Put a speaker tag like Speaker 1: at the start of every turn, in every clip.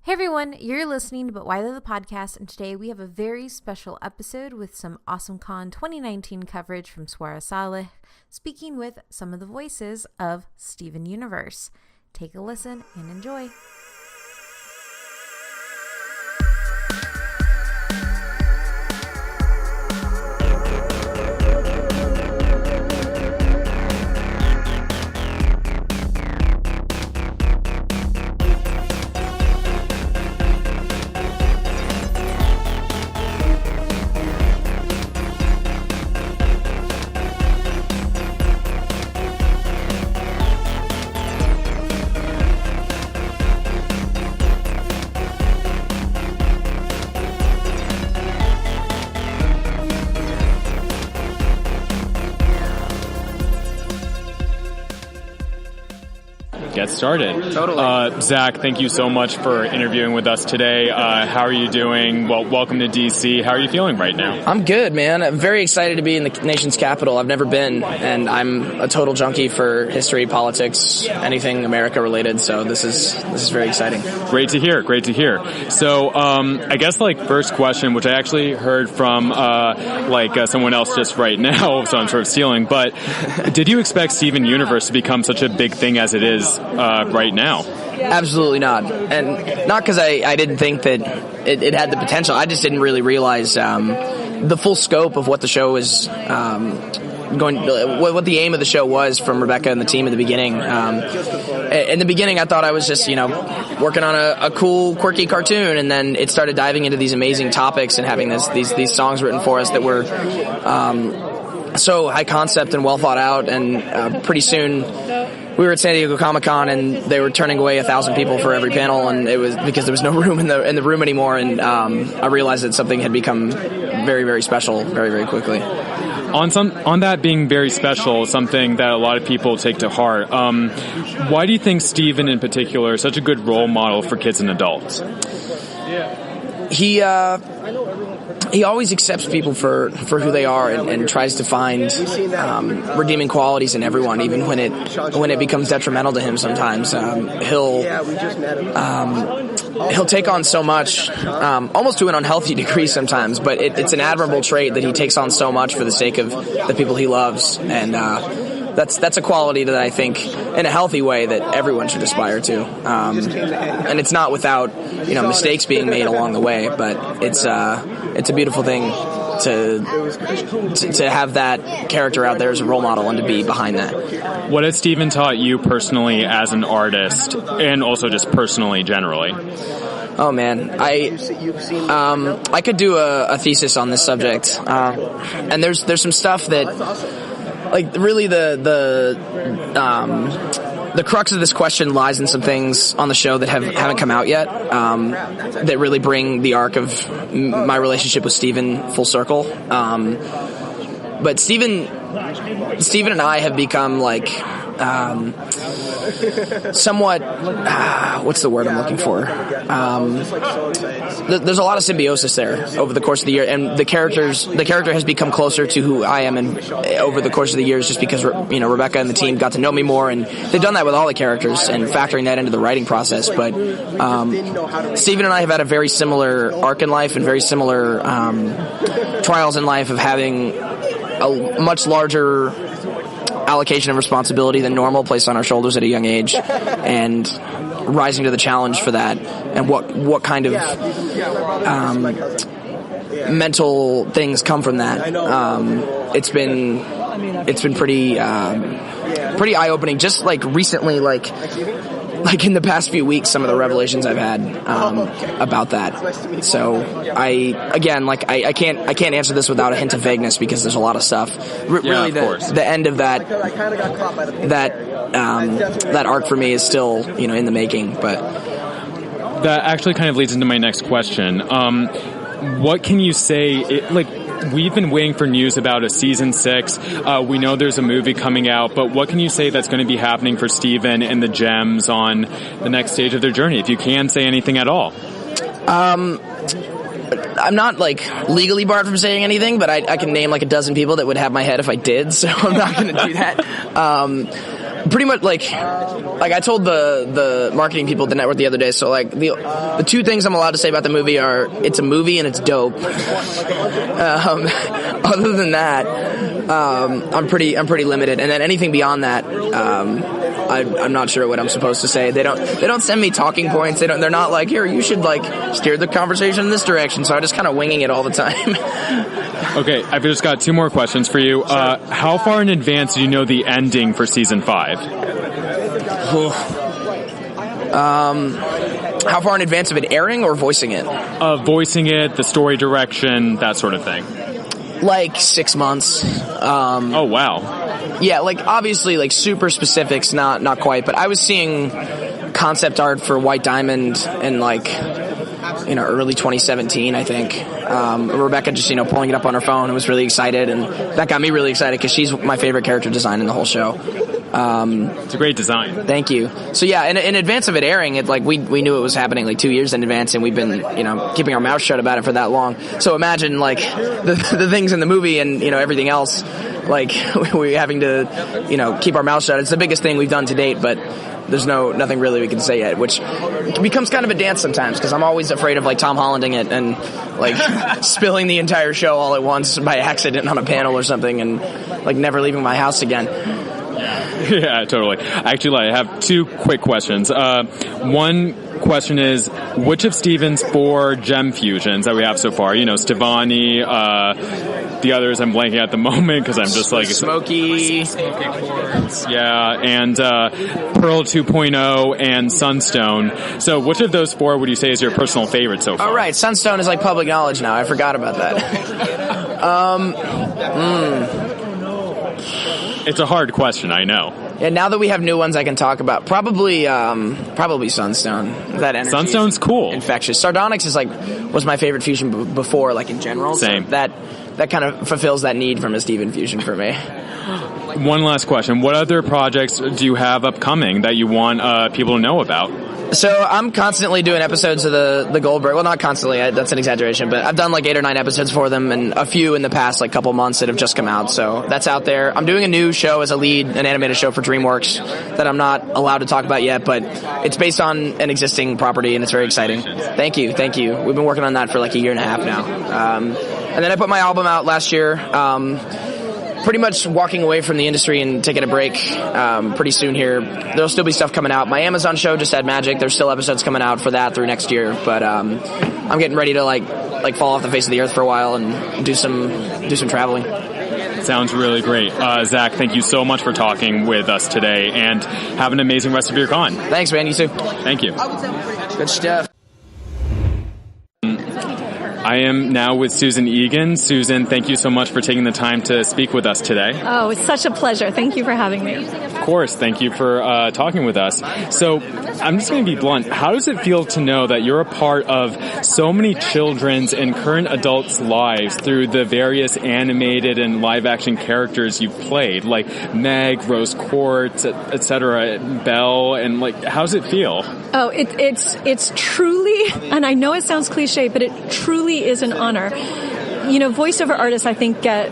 Speaker 1: Hey everyone, you're listening to But Why the Podcast, and today we have a very special episode with some AwesomeCon 2019 coverage from Swara Saleh, speaking with some of the voices of Steven Universe. Take a listen and enjoy.
Speaker 2: Get started.
Speaker 3: Totally.
Speaker 2: Zach, thank you so much for interviewing with us today. How are you doing? Well, welcome to DC. How are you feeling right now?
Speaker 3: I'm good, man. I'm very excited to be in the nation's capital. I've never been, and I'm a total junkie for history, politics, anything America related. So this is very exciting.
Speaker 2: Great to hear. Great to hear. So I guess first question, which I actually heard from someone else just right now, so I'm sort of stealing. But did you expect Steven Universe to become such a big thing as it is right now?
Speaker 3: Absolutely not. And not because I didn't think that it had the potential. I just didn't really realize the full scope of what the show was what the aim of the show was from Rebecca and the team in the beginning. In the beginning, I thought I was just, working on a cool, quirky cartoon, and then it started diving into these amazing topics and having these songs written for us that were so high concept and well thought out, and pretty soon we were at San Diego Comic-Con, and they were turning away 1,000 people for every panel, and it was because there was no room in the room anymore. And I realized that something had become very, very special very, very quickly.
Speaker 2: On that being very special, something that a lot of people take to heart. Why do you think Steven in particular is such a good role model for kids and adults?
Speaker 3: He always accepts people for who they are, and tries to find redeeming qualities in everyone, even when it becomes detrimental to him. Sometimes he'll take on so much, almost to an unhealthy degree sometimes. But it's an admirable trait that he takes on so much for the sake of the people he loves, and that's a quality that I think, in a healthy way, that everyone should aspire to. And it's not without mistakes being made along the way, but it's a beautiful thing to have that character out there as a role model and to be behind that.
Speaker 2: What has Steven taught you personally as an artist, and also just personally, generally?
Speaker 3: Oh man, I could do a thesis on this subject, and there's some stuff that, really the crux of this question lies in some things on the show that haven't come out yet, that really bring the arc of my relationship with Steven full circle. But Steven and I have become somewhat, what's the word I'm looking for? There's a lot of symbiosis there over the course of the year, and the character has become closer to who I am over the course of the years, just because Rebecca and the team got to know me more, and they've done that with all the characters and factoring that into the writing process. But Steven and I have had a very similar arc in life and very similar trials in life of having a much larger allocation of responsibility than normal placed on our shoulders at a young age, and rising to the challenge for that, and what kind of mental things come from that. It's been pretty eye-opening. Just recently, in the past few weeks, some of the revelations I've had about that. So I can't answer this without a hint of vagueness, because there's a lot of stuff. Really, the end of that arc for me is still in the making. But
Speaker 2: that actually kind of leads into my next question. What can you say? We've been waiting for news about a season 6. We know there's a movie coming out, but what can you say that's going to be happening for Steven and the Gems on the next stage of their journey, if you can say anything at all?
Speaker 3: I'm not legally barred from saying anything, but I can name a dozen people that would have my head if I did, so I'm not going to do that. pretty much like I told the marketing people at the network the other day. So like the two things I'm allowed to say about the movie are it's a movie and it's dope. Other than that, I'm pretty limited. And then anything beyond that, I'm not sure what I'm supposed to say. They don't send me talking points. They're not like, here, you should like steer the conversation in this direction. So I'm just kind of winging it all the time.
Speaker 2: Okay, I've just got 2 more questions for you. How far in advance do you know the ending for season 5?
Speaker 3: How far in advance of it airing or voicing it?
Speaker 2: Voicing it, the story direction, that sort of thing.
Speaker 3: Like 6 months.
Speaker 2: Oh, wow.
Speaker 3: Yeah, like obviously like super specifics, not quite, but I was seeing concept art for White Diamond in like, early 2017, I think. Rebecca just, pulling it up on her phone and was really excited, and that got me really excited because she's my favorite character design in the whole show.
Speaker 2: It's a great design.
Speaker 3: Thank you. So yeah, in advance of it airing, it like we knew it was happening like 2 years in advance, and we've been keeping our mouth shut about it for that long. So imagine like the things in the movie and everything else, like we having to keep our mouth shut. It's the biggest thing we've done to date, but there's nothing really we can say yet, which becomes kind of a dance sometimes because I'm always afraid of like Tom Hollanding it and like spilling the entire show all at once by accident on a panel or something and like never leaving my house again.
Speaker 2: Yeah, totally. Actually, I have 2 quick questions. One question is, which of Steven's 4 gem fusions that we have so far, Stevani, the others I'm blanking at the moment because I'm just like...
Speaker 3: Smoky
Speaker 2: Quartz, yeah, and Pearl 2.0 and Sunstone. So which of those 4 would you say is your personal favorite so far?
Speaker 3: All right, Sunstone is like public knowledge now. I forgot about that.
Speaker 2: It's a hard question, I know.
Speaker 3: Yeah, now that we have new ones I can talk about, probably Sunstone. That energy,
Speaker 2: Sunstone's cool,
Speaker 3: infectious. Sardonyx was my favorite fusion before, like in general.
Speaker 2: Same.
Speaker 3: So that kind of fulfills that need from a Steven fusion for me.
Speaker 2: One last question: what other projects do you have upcoming that you want people to know about?
Speaker 3: So I'm constantly doing episodes of the Goldberg. Well, not constantly. That's an exaggeration, but I've done like 8 or 9 episodes for them, and a few in the past like couple months that have just come out. So that's out there. I'm doing a new show as a lead, an animated show for DreamWorks that I'm not allowed to talk about yet, but it's based on an existing property, and it's very exciting. Thank you. We've been working on that for like a year and a half now. And then I put my album out last year. Pretty much walking away from the industry and taking a break pretty soon here. There'll still be stuff coming out. My Amazon show just had Magic. There's still episodes coming out for that through next year. But I'm getting ready to like fall off the face of the earth for a while and do some traveling.
Speaker 2: Sounds really great. Zach, thank you so much for talking with us today, and have an amazing rest of your con.
Speaker 3: Thanks, man. You too.
Speaker 2: Thank you.
Speaker 3: Good stuff.
Speaker 2: I am now with Susan Egan. Susan, thank you so much for taking the time to speak with us today.
Speaker 4: Oh, it's such a pleasure. Thank you for having me.
Speaker 2: Of course. Thank you for talking with us. So I'm just going to be blunt. How does it feel to know that you're a part of so many children's and current adults' lives through the various animated and live-action characters you've played, like Meg, Rose Quartz, etc., Belle, and like, how does it feel?
Speaker 4: Oh, it's truly, and I know it sounds cliche, but it truly is an honor. Voiceover artists, I think, get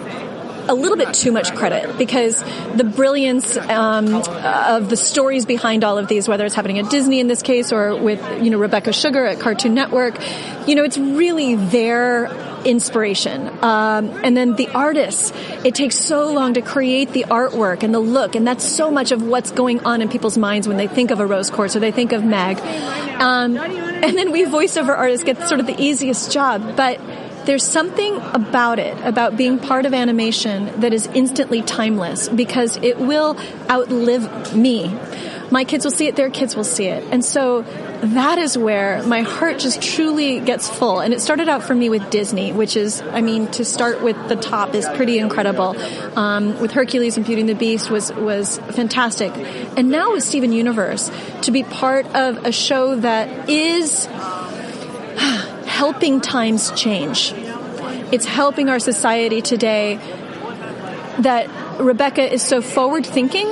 Speaker 4: a little bit too much credit because the brilliance of the stories behind all of these, whether it's happening at Disney in this case or with, Rebecca Sugar at Cartoon Network, it's really their inspiration. And then the artists, it takes so long to create the artwork and the look, and that's so much of what's going on in people's minds when they think of a Rose Quartz or they think of Meg. And then we voiceover artists get sort of the easiest job, but there's something about it, about being part of animation, that is instantly timeless because it will outlive me. My kids will see it, their kids will see it. And so that is where my heart just truly gets full. And it started out for me with Disney, which is, to start with the top is pretty incredible. With Hercules and Beauty and the Beast was fantastic. And now with Steven Universe, to be part of a show that is helping times change. It's helping our society today, that Rebecca is so forward-thinking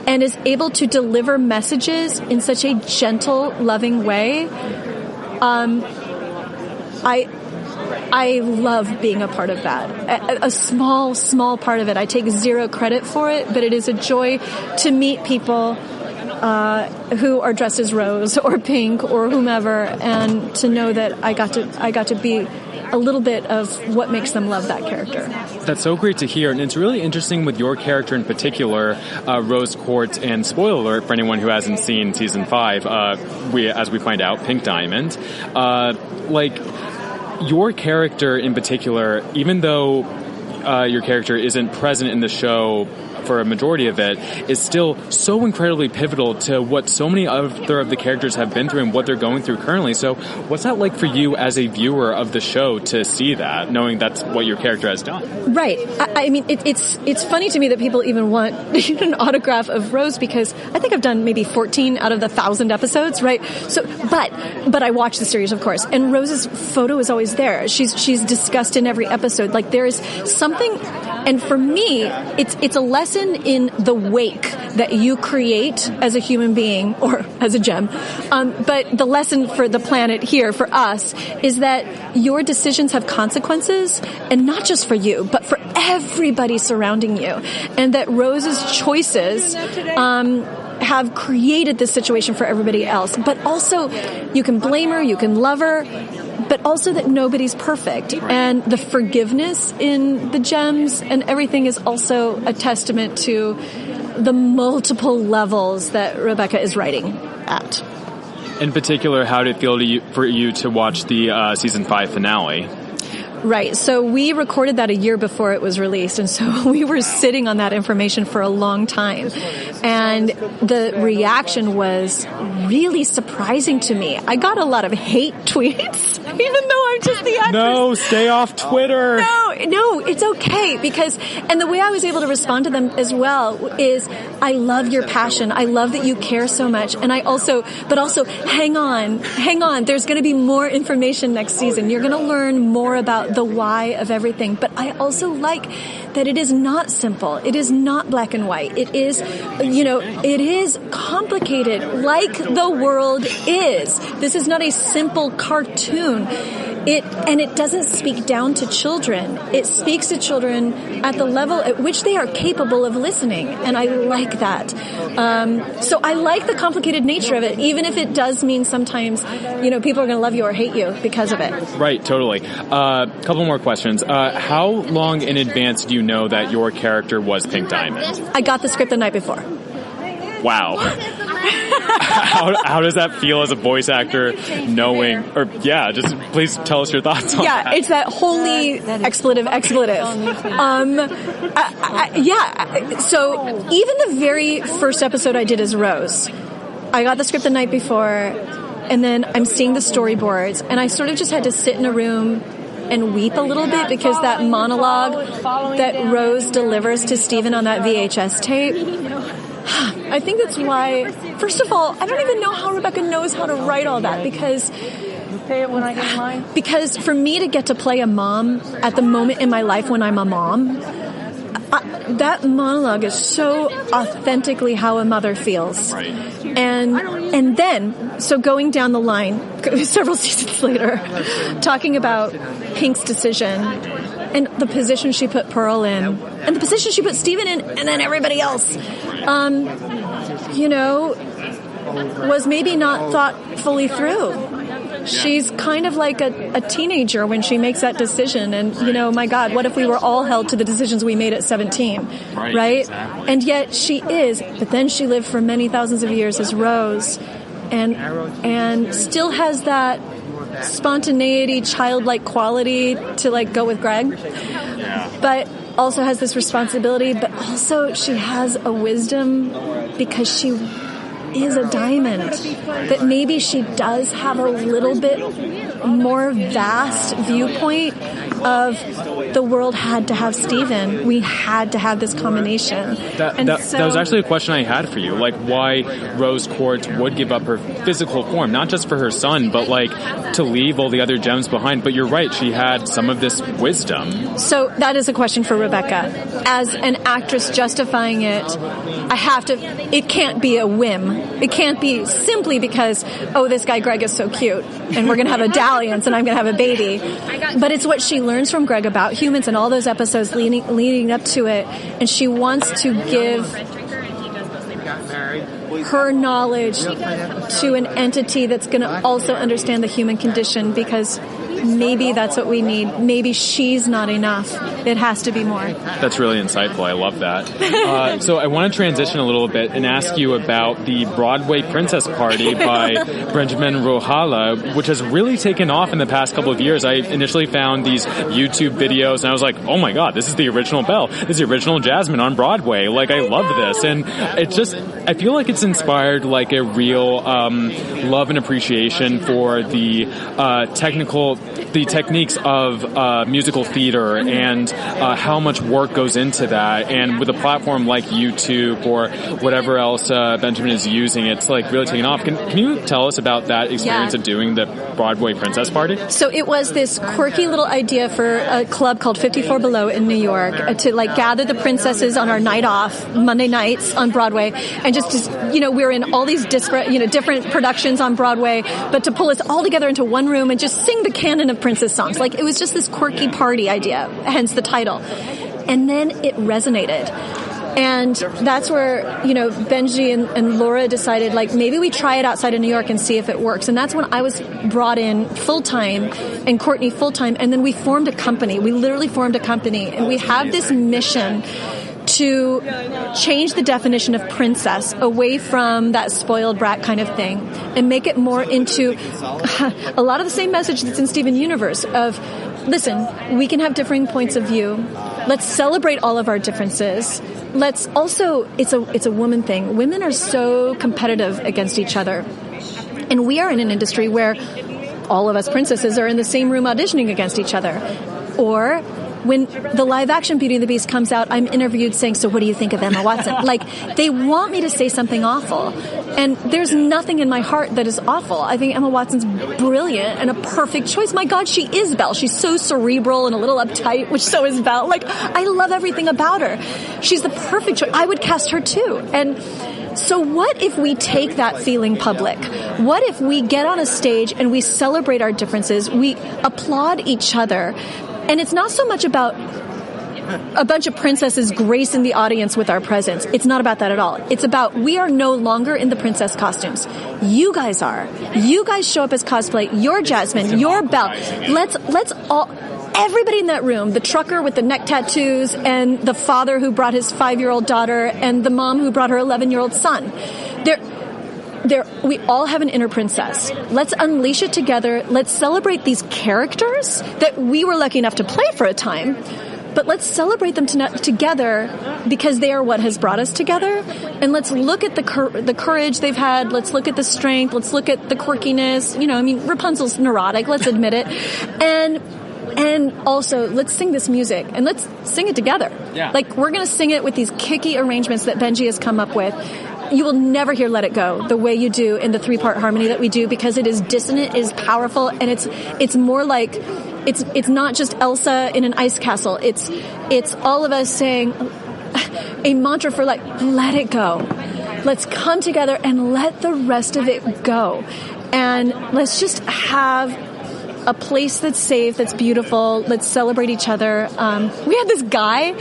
Speaker 4: and is able to deliver messages in such a gentle, loving way. I love being a part of that. A small part of it. I take zero credit for it, but it is a joy to meet people who are dressed as Rose or Pink or whomever, and to know that I got to be a little bit of what makes them love that character.
Speaker 2: That's so great to hear, and it's really interesting with your character in particular, Rose Quartz, and spoiler alert for anyone who hasn't seen season 5, as we find out, Pink Diamond. Your character in particular, even though your character isn't present in the show for a majority of it, is still so incredibly pivotal to what so many other of the characters have been through and what they're going through currently. So what's that like for you as a viewer of the show to see that, knowing that's what your character has done?
Speaker 4: Right. I mean, it's funny to me that people even want an autograph of Rose, because I think I've done maybe 14 out of the 1,000 episodes, right? So, but I watch the series, of course, and Rose's photo is always there. She's discussed in every episode. Like, there is something, and for me, it's a lesson in the wake that you create as a human being or as a gem. But the lesson for the planet here, for us, is that your decisions have consequences, and not just for you, but for everybody surrounding you. And that Rose's choices have created this situation for everybody else. But also, you can blame her, you can love her, but also that nobody's perfect. And the forgiveness in the gems and everything is also a testament to the multiple levels that Rebecca is writing at.
Speaker 2: In particular, how did it feel for you to watch the season 5 finale?
Speaker 4: Right. So we recorded that a year before it was released, and so we were sitting on that information for a long time. And the reaction was really surprising to me. I got a lot of hate tweets, even though I'm just the actress.
Speaker 2: No, stay off Twitter.
Speaker 4: No, it's okay, because, and the way I was able to respond to them as well is, I love your passion. I love that you care so much. And but also, hang on. There's going to be more information next season. You're going to learn more about the why of everything. But I also like that it is not simple. It is not black and white. It is, it is complicated, like the world is. This is not a simple cartoon. It doesn't speak down to children. It speaks to children at the level at which they are capable of listening. And I like that. So I like the complicated nature of it, even if it does mean sometimes, people are going to love you or hate you because of it.
Speaker 2: Right, totally. Couple more questions. How long in advance do you know that your character was Pink Diamond?
Speaker 4: I got the script the night before.
Speaker 2: Wow. How does that feel as a voice actor, knowing, just please tell us your thoughts on that.
Speaker 4: Yeah, it's that holy expletive. So even the very first episode I did as Rose, I got the script the night before, and then I'm seeing the storyboards, and I sort of just had to sit in a room and weep a little bit, because that monologue that Rose delivers to Stephen on that VHS tape, I think that's why, first of all, I don't even know how Rebecca knows how to write all that, because for me to get to play a mom at the moment in my life when I'm a mom, that monologue is so authentically how a mother feels.
Speaker 2: Right.
Speaker 4: And then, so going down the line, several seasons later, talking about Pink's decision and the position she put Pearl in, and the position she put Steven in, and then everybody else, was maybe not thought fully through. She's kind of like a teenager when she makes that decision. And, my God, what if we were all held to the decisions we made at 17, right? Exactly. And yet she is. But then she lived for many thousands of years as Rose and still has that spontaneity, childlike quality to, go with Greg. Yeah. But also has this responsibility, but also she has a wisdom because she is a diamond, that maybe she does have a little bit more vast viewpoint of the world had to have Stephen. We had to have this combination.
Speaker 2: That was actually a question I had for you, why Rose Quartz would give up her physical form, not just for her son, but to leave all the other gems behind. But you're right, she had some of this wisdom.
Speaker 4: So that is a question for Rebecca. As an actress justifying it, it can't be a whim. It can't be simply because, oh, this guy Greg is so cute, and we're going to have a dalliance, and I'm going to have a baby. But it's what she learns from Greg about humans and all those episodes leading up to it, and she wants to give her knowledge to an entity that's going to also understand the human condition, because maybe that's what we need. Maybe she's not enough. It has to be more.
Speaker 2: That's really insightful. I love that. So I want to transition a little bit and ask you about the Broadway Princess Party by Benjamin Rohala, which has really taken off in the past couple of years. I initially found these YouTube videos, and I was like, oh my God, this is the original Belle. This is the original Jasmine on Broadway. Like, I love this. And it just, I feel like it's inspired like a real love and appreciation for the techniques of musical theater and how much work goes into that. And with a platform like YouTube or whatever else Benjamin is using, it's like really taking off. Can you tell us about that experience of doing the Broadway Princess Party?
Speaker 4: So it was this quirky little idea for a club called 54 Below in New York to like gather the princesses on our night off, Monday nights on Broadway, and just we were in all these disparate, different productions on Broadway, but to pull us all together into one room and just sing the canon of princess songs. Like, it was just this quirky party idea, hence the title. And then it resonated. And that's where, Benji and Laura decided, like, maybe we try it outside of New York and see if it works. And that's when I was brought in full-time and Courtney full-time. And then we formed a company. We literally formed a company. And we have this mission to change the definition of princess away from that spoiled brat kind of thing and make it more into a lot of the same message that's in Steven Universe of, listen, we can have differing points of view. Let's celebrate all of our differences. Let's also, it's a woman thing. Women are so competitive against each other. And we are in an industry where all of us princesses are in the same room auditioning against each other. Or when the live-action Beauty and the Beast comes out, I'm interviewed saying, so what do you think of Emma Watson? Like, they want me to say something awful. And there's nothing in my heart that is awful. I think Emma Watson's brilliant and a perfect choice. My God, she is Belle. She's so cerebral and a little uptight, which so is Belle. Like, I love everything about her. She's the perfect choice. I would cast her too. And so what if we take that feeling public? What if we get on a stage and we celebrate our differences? We applaud each other. And it's not so much about a bunch of princesses gracing the audience with our presence. It's not about that at all. It's about, we are no longer in the princess costumes. You guys are. You guys show up as cosplay. You're Jasmine. You're Belle. Let's all, everybody in that room, the trucker with the neck tattoos and the father who brought his 5-year-old daughter and the mom who brought her 11-year-old son. We all have an inner princess. Let's unleash it together. Let's celebrate these characters that we were lucky enough to play for a time, but let's celebrate them together because they are what has brought us together. And let's look at the courage they've had. Let's look at the strength. Let's look at the quirkiness. Rapunzel's neurotic. Let's admit it. And also, let's sing this music, and let's sing it together.
Speaker 2: Yeah.
Speaker 4: Like, we're going to sing it with these kicky arrangements that Benji has come up with. You will never hear Let It Go the way you do in the 3-part harmony that we do, because it is dissonant, it is powerful, and it's more like, it's not just Elsa in an ice castle. It's all of us saying a mantra for, like, let it go. Let's come together and let the rest of it go. And let's just have a place that's safe, that's beautiful. Let's celebrate each other. We had this guy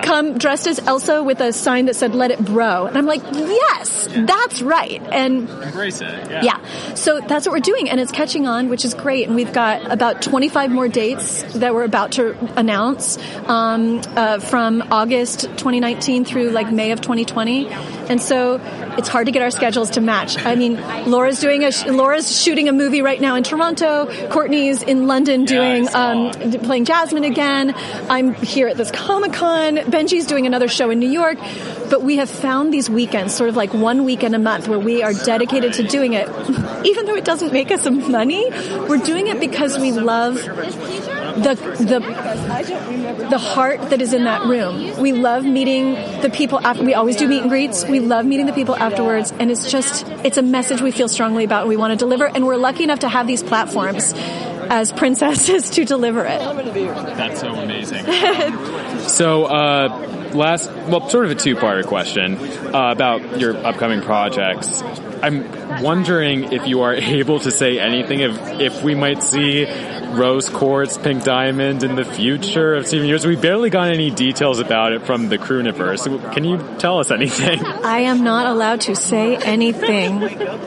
Speaker 4: come dressed as Elsa with a sign that said, let it bro. And I'm like, yes, that's right. And
Speaker 2: embrace it.
Speaker 4: Yeah. So that's what we're doing. And it's catching on, which is great. And we've got about 25 more dates that we're about to announce from August 2019 through like May of 2020. And so it's hard to get our schedules to match. I mean, Laura's shooting a movie right now in Toronto. Courtney's in London doing playing Jasmine again. I'm here at this Comic-Con. Benji's doing another show in New York. But we have found these weekends, sort of like one weekend a month, where we are dedicated to doing it. Even though it doesn't make us money, we're doing it because we love the heart that is in that room. We love meeting the people after. We always do meet and greets. We love meeting the people afterwards, and it's a message we feel strongly about and we want to deliver, and we're lucky enough to have these platforms as princesses to deliver it.
Speaker 2: That's so amazing. Sort of a two-parter question about your upcoming projects. I'm wondering if you are able to say anything if we might see Rose Quartz, Pink Diamond in the future of Steven Universe. We barely got any details about it from the Crewniverse. Can you tell us anything?
Speaker 4: I am not allowed to say anything.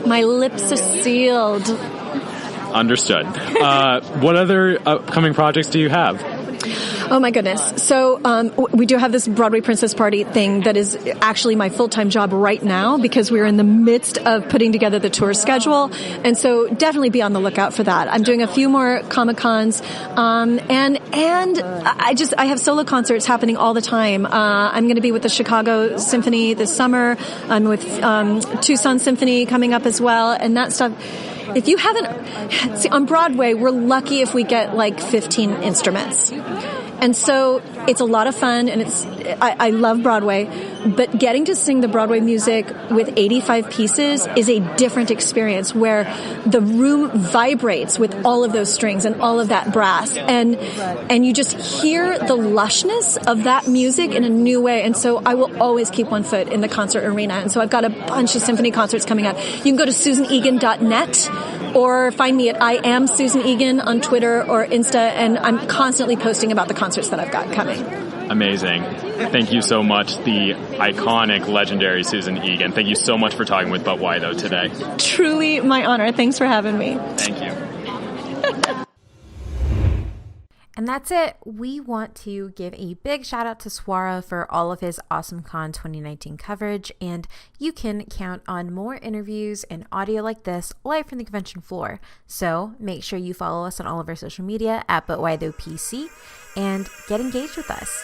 Speaker 4: My lips are sealed.
Speaker 2: Understood. What other upcoming projects do you have?
Speaker 4: Oh my goodness. So we do have this Broadway Princess Party thing that is actually my full-time job right now because we're in the midst of putting together the tour schedule. And so definitely be on the lookout for that. I'm doing a few more Comic-Cons. And I have solo concerts happening all the time. I'm going to be with the Chicago Symphony this summer. I'm with Tucson Symphony coming up as well. And that stuff. If you haven't, see, on Broadway, we're lucky if we get like 15 instruments. And so it's a lot of fun, and I love Broadway, but getting to sing the Broadway music with 85 pieces is a different experience where the room vibrates with all of those strings and all of that brass, and you just hear the lushness of that music in a new way. And so I will always keep one foot in the concert arena. And so I've got a bunch of symphony concerts coming up. You can go to susanegan.net or find me at I am Susan Egan on Twitter or Insta, and I'm constantly posting about the concerts that I've got coming.
Speaker 2: Amazing. Thank you so much, the iconic, legendary Susan Egan. Thank you so much for talking with But Why Though today.
Speaker 4: Truly my honor. Thanks for having me.
Speaker 2: Thank you.
Speaker 1: And that's it. We want to give a big shout out to Swara for all of his Awesome Con 2019 coverage, and you can count on more interviews and audio like this live from the convention floor. So make sure you follow us on all of our social media at ButWhyThoughPC and get engaged with us.